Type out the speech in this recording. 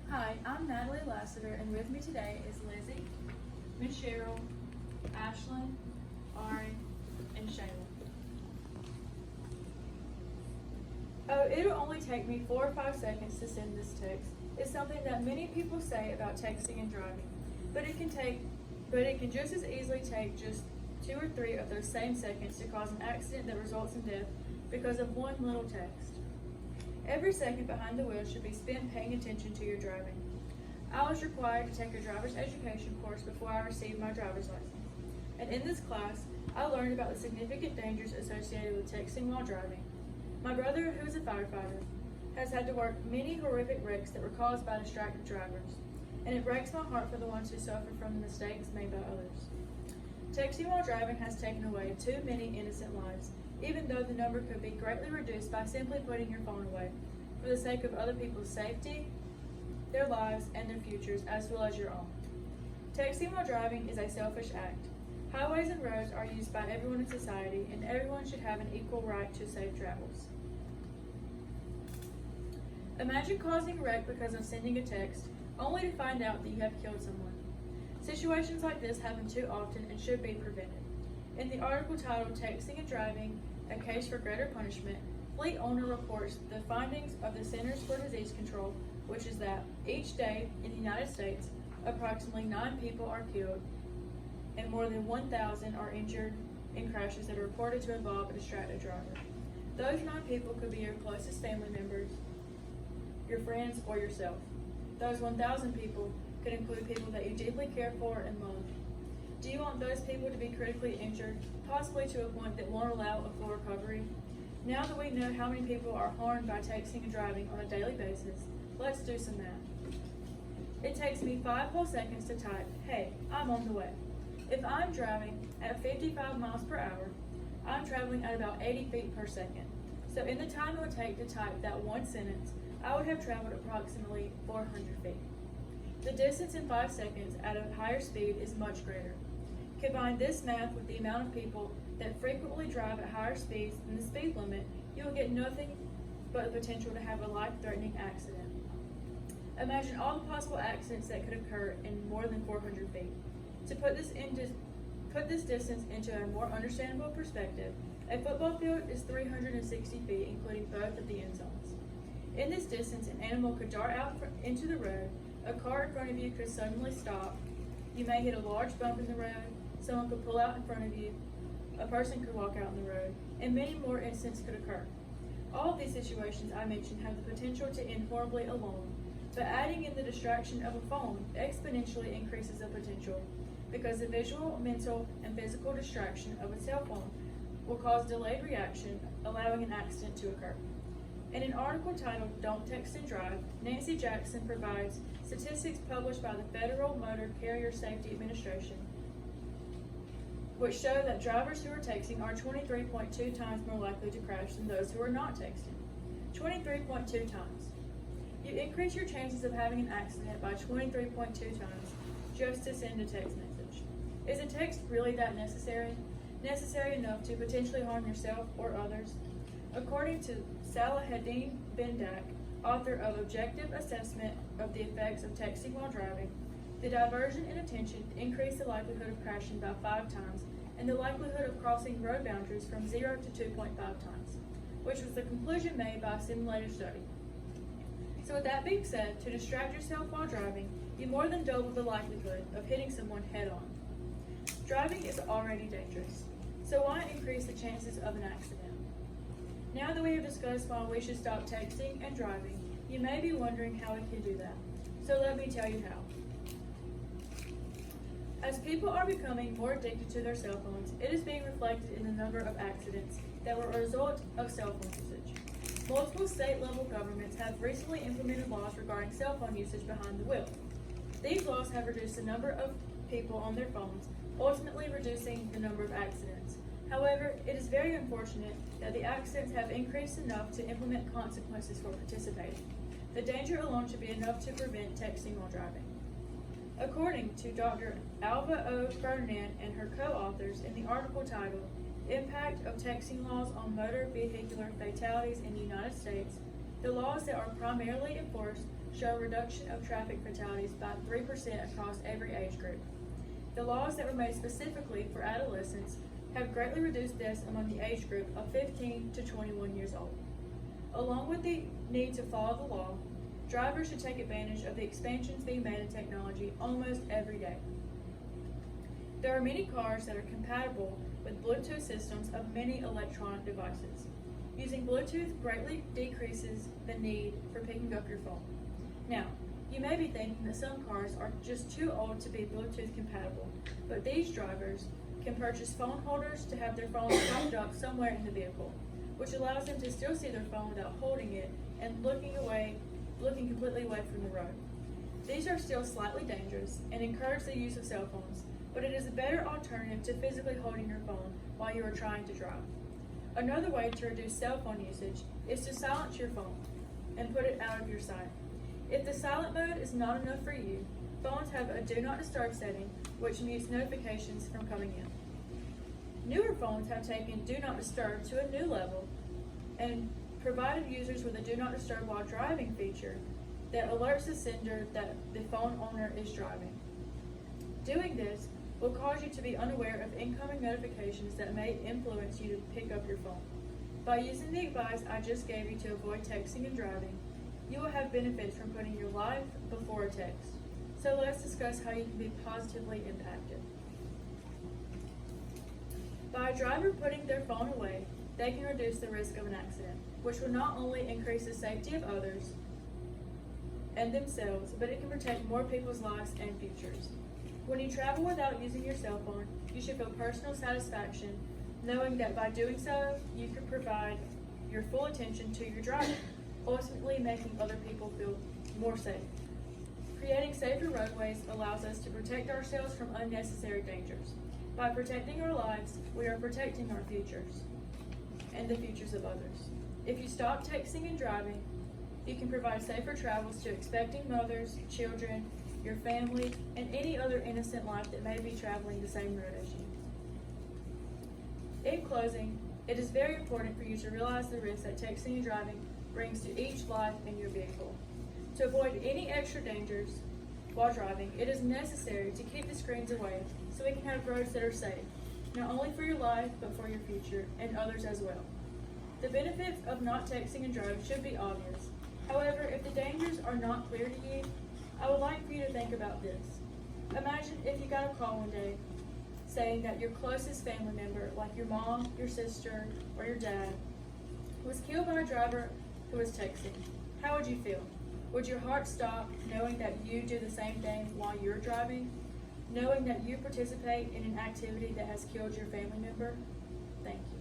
Hi, I'm Natalie Lassiter, and with me today is Lizzie, Miss Cheryl, Ashlyn, Ari, and Shayla. Oh, it'll only take me 4 or 5 seconds to send this text. It's something that many people say about texting and driving, but it can just as easily take just 2 or 3 of those same seconds to cause an accident that results in death because of one little text. Every second behind the wheel should be spent paying attention to your driving. I was required to take a driver's education course before I received my driver's license, and in this class, I learned about the significant dangers associated with texting while driving. My brother, who is a firefighter, has had to work many horrific wrecks that were caused by distracted drivers, and it breaks my heart for the ones who suffer from the mistakes made by others. Texting while driving has taken away too many innocent lives, even though the number could be greatly reduced by simply putting your phone away, for the sake of other people's safety, their lives, and their futures, as well as your own. Texting while driving is a selfish act. Highways and roads are used by everyone in society, and everyone should have an equal right to safe travels. Imagine causing a wreck because of sending a text, only to find out that you have killed someone. Situations like this happen too often and should be prevented. In the article titled Texting and Driving, A Case for Greater Punishment, Fleet Owner reports the findings of the Centers for Disease Control, which is that each day in the United States, approximately 9 people are killed and more than 1,000 are injured in crashes that are reported to involve a distracted driver. Those 9 people could be your closest family members, your friends, or yourself. Those 1,000 people could include people that you deeply care for and love. Do you want those people to be critically injured, possibly to a point that won't allow a full recovery? Now that we know how many people are harmed by texting and driving on a daily basis, let's do some math. It takes me 5 whole seconds to type, "Hey, I'm on the way." If I'm driving at 55 miles per hour, I'm traveling at about 80 feet per second. So in the time it would take to type that one sentence, I would have traveled approximately 400 feet. The distance in 5 seconds at a higher speed is much greater. Combine this math with the amount of people that frequently drive at higher speeds than the speed limit, you will get nothing but the potential to have a life-threatening accident. Imagine all the possible accidents that could occur in more than 400 feet. To put this distance into a more understandable perspective, a football field is 360 feet, including both of the end zones. In this distance, an animal could dart out into the road, a car in front of you could suddenly stop, you may hit a large bump in the road, someone could pull out in front of you, a person could walk out on the road, and many more incidents could occur. All of these situations I mentioned have the potential to end horribly alone, but adding in the distraction of a phone exponentially increases the potential, because the visual, mental, and physical distraction of a cell phone will cause delayed reaction, allowing an accident to occur. In an article titled Don't Text and Drive, Nancy Jackson provides statistics published by the Federal Motor Carrier Safety Administration, which show that drivers who are texting are 23.2 times more likely to crash than those who are not texting. 23.2 times. You increase your chances of having an accident by 23.2 times just to send a text message. Is a text really that necessary? Necessary enough to potentially harm yourself or others? According to Salaheddin Bendak, author of Objective Assessment of the Effects of Texting While Driving, the diversion in attention increased the likelihood of crashing by 5 times and the likelihood of crossing road boundaries from 0 to 2.5 times, which was the conclusion made by a simulated study. So with that being said, to distract yourself while driving, you more than double the likelihood of hitting someone head on. Driving is already dangerous, so why increase the chances of an accident? Now that we have discussed why we should stop texting and driving, you may be wondering how we can do that. So let me tell you how. As people are becoming more addicted to their cell phones, it is being reflected in the number of accidents that were a result of cell phone usage. Multiple state-level governments have recently implemented laws regarding cell phone usage behind the wheel. These laws have reduced the number of people on their phones, ultimately reducing the number of accidents. However, it is very unfortunate that the accidents have increased enough to implement consequences for participating. The danger alone should be enough to prevent texting while driving. According to Dr. Alva O. Ferdinand and her co-authors in the article titled Impact of Texting Laws on Motor Vehicular Fatalities in the United States, the laws that are primarily enforced show a reduction of traffic fatalities by 3% across every age group. The laws that were made specifically for adolescents have greatly reduced deaths among the age group of 15 to 21 years old. Along with the need to follow the law, drivers should take advantage of the expansions being made in technology almost every day. There are many cars that are compatible with Bluetooth systems of many electronic devices. Using Bluetooth greatly decreases the need for picking up your phone. Now, you may be thinking that some cars are just too old to be Bluetooth compatible, but these drivers can purchase phone holders to have their phones propped up somewhere in the vehicle, which allows them to still see their phone without holding it and looking completely away from the road. These are still slightly dangerous and encourage the use of cell phones, but it is a better alternative to physically holding your phone while you are trying to drive. Another way to reduce cell phone usage is to silence your phone and put it out of your sight. If the silent mode is not enough for you, phones have a Do Not Disturb setting, which mutes notifications from coming in. Newer phones have taken Do Not Disturb to a new level and provided users with a Do Not Disturb while driving feature that alerts the sender that the phone owner is driving. Doing this will cause you to be unaware of incoming notifications that may influence you to pick up your phone. By using the advice I just gave you to avoid texting and driving, you will have benefits from putting your life before a text. So let's discuss how you can be positively impacted. By a driver putting their phone away, they can reduce the risk of an accident, which will not only increase the safety of others and themselves, but it can protect more people's lives and futures. When you travel without using your cell phone, you should feel personal satisfaction knowing that by doing so, you can provide your full attention to your driving, ultimately making other people feel more safe. Creating safer roadways allows us to protect ourselves from unnecessary dangers. By protecting our lives, we are protecting our futures and the futures of others. If you stop texting and driving, you can provide safer travels to expecting mothers, children, your family, and any other innocent life that may be traveling the same road as you. In closing, it is very important for you to realize the risks that texting and driving brings to each life in your vehicle. To avoid any extra dangers while driving, it is necessary to keep the screens away so we can have roads that are safe, not only for your life, but for your future and others as well. The benefits of not texting and driving should be obvious. However, if the dangers are not clear to you, I would like for you to think about this. Imagine if you got a call one day saying that your closest family member, like your mom, your sister, or your dad, was killed by a driver who was texting. How would you feel? Would your heart stop knowing that you do the same thing while you're driving? Knowing that you participate in an activity that has killed your family member? Thank you.